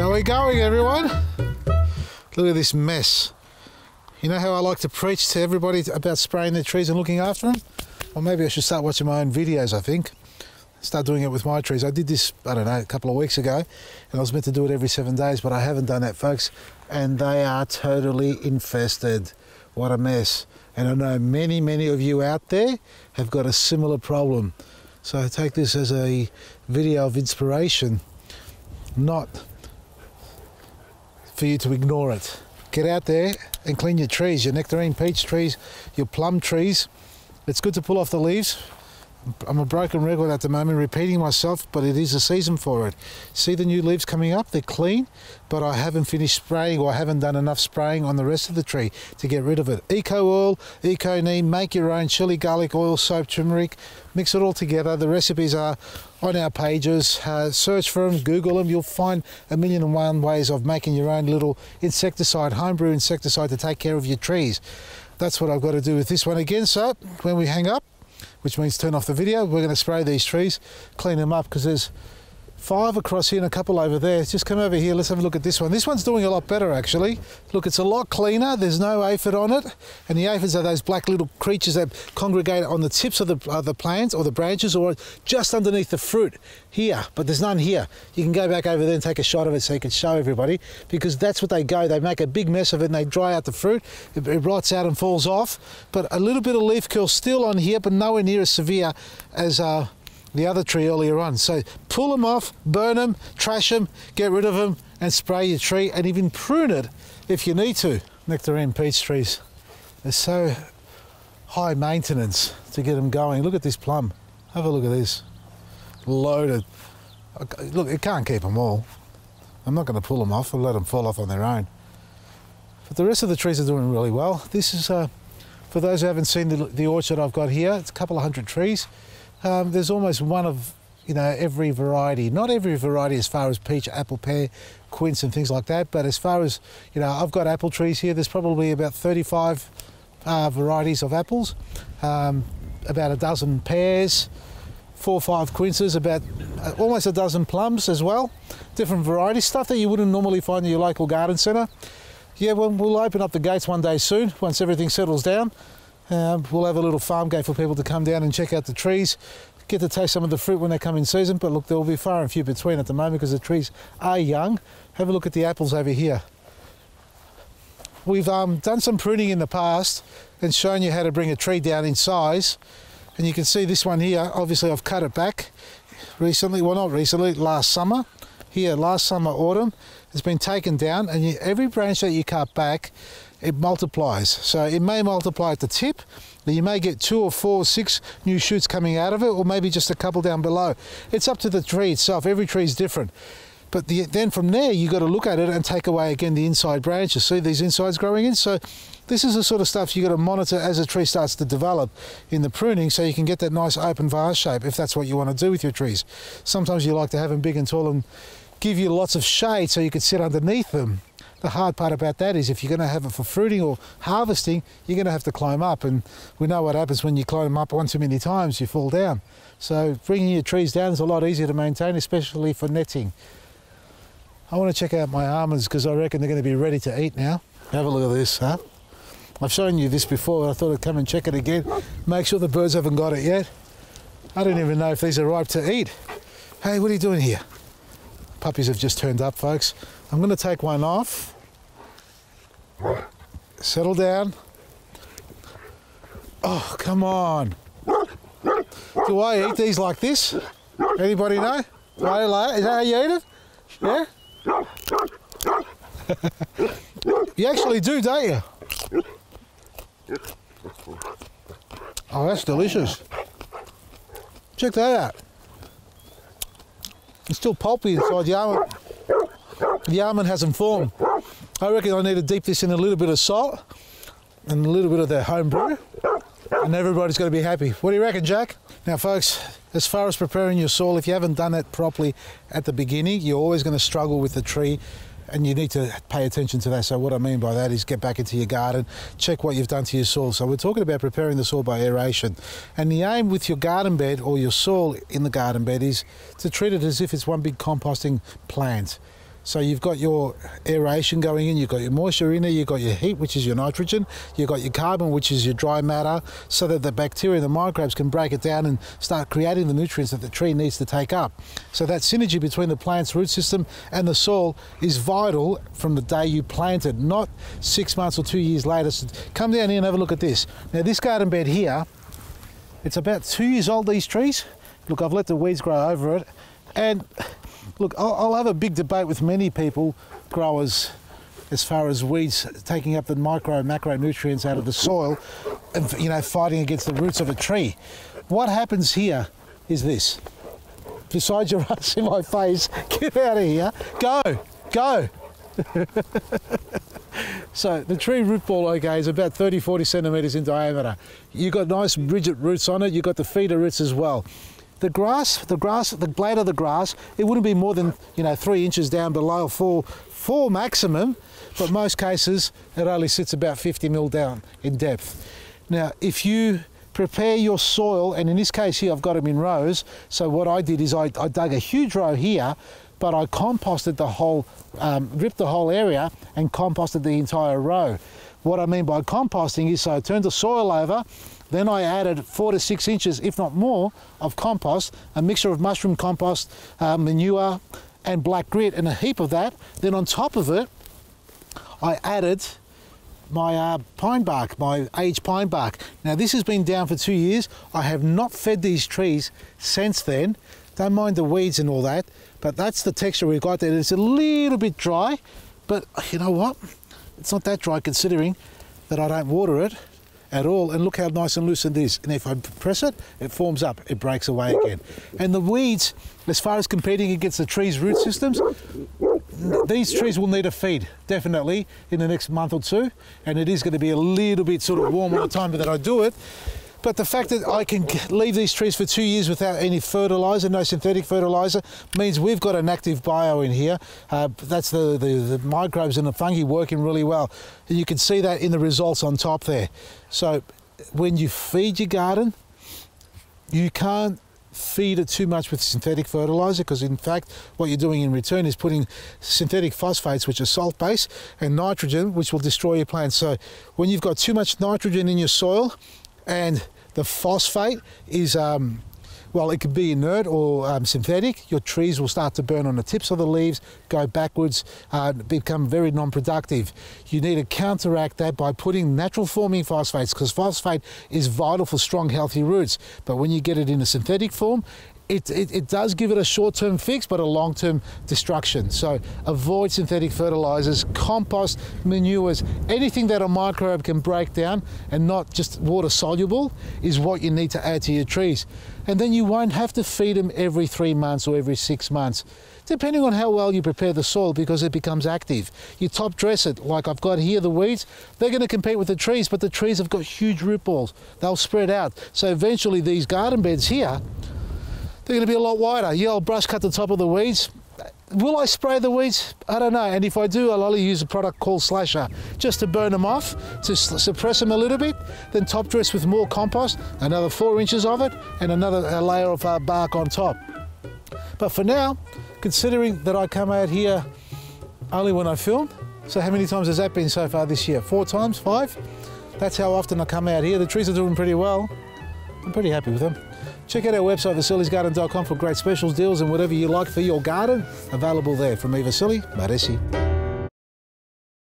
How are we going, everyone? Look at this mess. You know how I like to preach to everybody about spraying their trees and looking after them? Well, maybe I should start watching my own videos, I think. Start doing it with my trees. I did this, I don't know, a couple of weeks ago, and I was meant to do it every 7 days, but I haven't done that, folks. And they are totally infested. What a mess. And I know many, many of you out there have got a similar problem. So I take this as a video of inspiration, not for you to ignore it. Get out there and clean your trees, your nectarine peach trees, your plum trees. It's good to pull off the leaves. I'm a broken record at the moment, repeating myself, but it is a season for it. See the new leaves coming up? They're clean, but I haven't finished spraying, or I haven't done enough spraying on the rest of the tree to get rid of it. Eco oil, eco neem, make your own chili, garlic oil, soap, turmeric, mix it all together. The recipes are on our pages. Search for them, Google them. You'll find 1,000,001 ways of making your own little insecticide, homebrew insecticide to take care of your trees. That's what I've got to do with this one again. So when we hang up, which means turn off the video, we're going to spray these trees, clean them up, because there's 5 across here and a couple over there. Just come over here, let's have a look at this one. This one's doing a lot better, actually. Look, it's a lot cleaner, there's no aphid on it, and the aphids are those black little creatures that congregate on the tips of the plants or the branches, or just underneath the fruit here, but there's none here. You can go back over there and take a shot of it so you can show everybody, because that's what they go. They make a big mess of it and they dry out the fruit. It rots out and falls off, but a little bit of leaf curl still on here, but nowhere near as severe as the other tree earlier on. So pull them off, burn them, trash them, get rid of them, and spray your tree, and even prune it if you need to. Nectarine peach trees, they're so high maintenance to get them going. Look at this plum. Have a look at this. Loaded. Look, it can't keep them all. I'm not going to pull them off. I'll let them fall off on their own. But the rest of the trees are doing really well. This is, for those who haven't seen the orchard I've got here, it's a couple of hundred trees. There's almost one of, every variety. Not every variety as far as peach, apple, pear, quince and things like that, but as far as, I've got apple trees here. There's probably about 35 varieties of apples, about a dozen pears, 4 or 5 quinces, about almost a dozen plums as well. Different varieties, stuff that you wouldn't normally find in your local garden centre. Yeah, well, we'll open up the gates one day soon, once everything settles down. We'll have a little farm gate for people to come down and check out the trees, get to taste some of the fruit when they come in season. But look, there will be far and few between at the moment because the trees are young. Have a look at the apples over here. We've done some pruning in the past and shown you how to bring a tree down in size. And you can see this one here, obviously I've cut it back recently, well not recently, last summer. Here, last summer, autumn, it's been taken down, and every branch that you cut back, it multiplies. So it may multiply at the tip, but you may get 2 or 4 or 6 new shoots coming out of it, or maybe just a couple down below. It's up to the tree itself. Every tree is different. But then from there, you've got to look at it and take away again the inside branches. See these insides growing in? So this is the sort of stuff you've got to monitor as a tree starts to develop in the pruning, so you can get that nice open vase shape if that's what you want to do with your trees. Sometimes you like to have them big and tall and give you lots of shade so you can sit underneath them. The hard part about that is if you're going to have it for fruiting or harvesting, you're going to have to climb up, and we know what happens when you climb up one too many times, you fall down. So bringing your trees down is a lot easier to maintain, especially for netting. I want to check out my almonds because I reckon they're going to be ready to eat now. Have a look at this, huh? I've shown you this before, I thought I'd come and check it again. Make sure the birds haven't got it yet. I don't even know if these are ripe to eat. Hey, what are you doing here? Puppies have just turned up, folks. I'm going to take one off. Settle down. Oh, come on. Do I eat these like this? Anybody know? Do I like it? Is that how you eat it? Yeah? You actually do, don't you? Oh, that's delicious. Check that out. It's still pulpy inside the almond. The almond hasn't formed. I reckon I need to dip this in a little bit of salt and a little bit of their home brew, and everybody's going to be happy. What do you reckon, Jack? Now, folks, as far as preparing your soil, if you haven't done it properly at the beginning, you're always going to struggle with the tree, and you need to pay attention to that. So what I mean by that is get back into your garden, check what you've done to your soil. So we're talking about preparing the soil by aeration. And the aim with your garden bed or your soil in the garden bed is to treat it as if it's one big composting plant. So you've got your aeration going in, you've got your moisture in there, you've got your heat, which is your nitrogen, you've got your carbon, which is your dry matter, so that the bacteria and the microbes can break it down and start creating the nutrients that the tree needs to take up. So that synergy between the plant's root system and the soil is vital from the day you plant it, not 6 months or 2 years later. So come down here and have a look at this. Now this garden bed here, it's about 2 years old, these trees. Look, I've let the weeds grow over it. And look, I'll have a big debate with many people, growers, as far as weeds taking up the micro and macronutrients out of the soil and, you know, fighting against the roots of a tree. What happens here is this. Besides your rust in my face, get out of here. Go. So the tree root ball, okay, is about 30-40 centimetres in diameter. You've got nice rigid roots on it. You've got the feeder roots as well. The blade of the grass, it wouldn't be more than, you know, 3 inches down below, four maximum, but most cases it only sits about 50 mil down in depth. Now, if you prepare your soil, and in this case here I've got them in rows, so what I did is I dug a huge row here, but I composted the whole, ripped the whole area and composted the entire row. What I mean by composting is, so I turned the soil over, then I added 4 to 6 inches, if not more, of compost, a mixture of mushroom compost, manure, and black grit, and a heap of that. Then on top of it, I added my pine bark, my aged pine bark. Now this has been down for 2 years. I have not fed these trees since then. Don't mind the weeds and all that, but that's the texture we've got there. It's a little bit dry, but you know what? It's not that dry considering that I don't water it at all, and look how nice and loose it is. And if I press it, it forms up, it breaks away again. And the weeds, as far as competing against the trees' root systems, these trees will need a feed, definitely, in the next month or two, and it is going to be a little bit sort of warm all the time that I do it. But the fact that I can leave these trees for 2 years without any fertiliser, no synthetic fertiliser, means we've got an active bio in here. That's the microbes and the fungi working really well. And you can see that in the results on top there. So when you feed your garden, you can't feed it too much with synthetic fertiliser, because in fact what you're doing in return is putting synthetic phosphates, which are salt base, and nitrogen, which will destroy your plants. So when you've got too much nitrogen in your soil, and the phosphate is, well, it can be inert or synthetic, your trees will start to burn on the tips of the leaves, go backwards, become very non-productive. You need to counteract that by putting natural forming phosphates, because phosphate is vital for strong, healthy roots. But when you get it in a synthetic form, it does give it a short-term fix, but a long-term destruction. So avoid synthetic fertilizers, compost, manures, anything that a microbe can break down and not just water soluble is what you need to add to your trees. And then you won't have to feed them every 3 months or every 6 months, depending on how well you prepare the soil, because it becomes active. You top dress it, like I've got here, the weeds, they're going to compete with the trees, but the trees have got huge root balls. They'll spread out. So eventually these garden beds here, they're going to be a lot wider. Yeah, I'll brush cut the top of the weeds. Will I spray the weeds? I don't know. And if I do, I'll only use a product called Slasher, just to burn them off, to suppress them a little bit, then top dress with more compost, another 4 inches of it, and another layer of bark on top. But for now, considering that I come out here only when I film, so how many times has that been so far this year? 4 times? 5? That's how often I come out here. The trees are doing pretty well. I'm pretty happy with them. Check out our website, vasilisgarden.com, for great specials, deals, and whatever you like for your garden, available there. From me, Vasily, Maresi.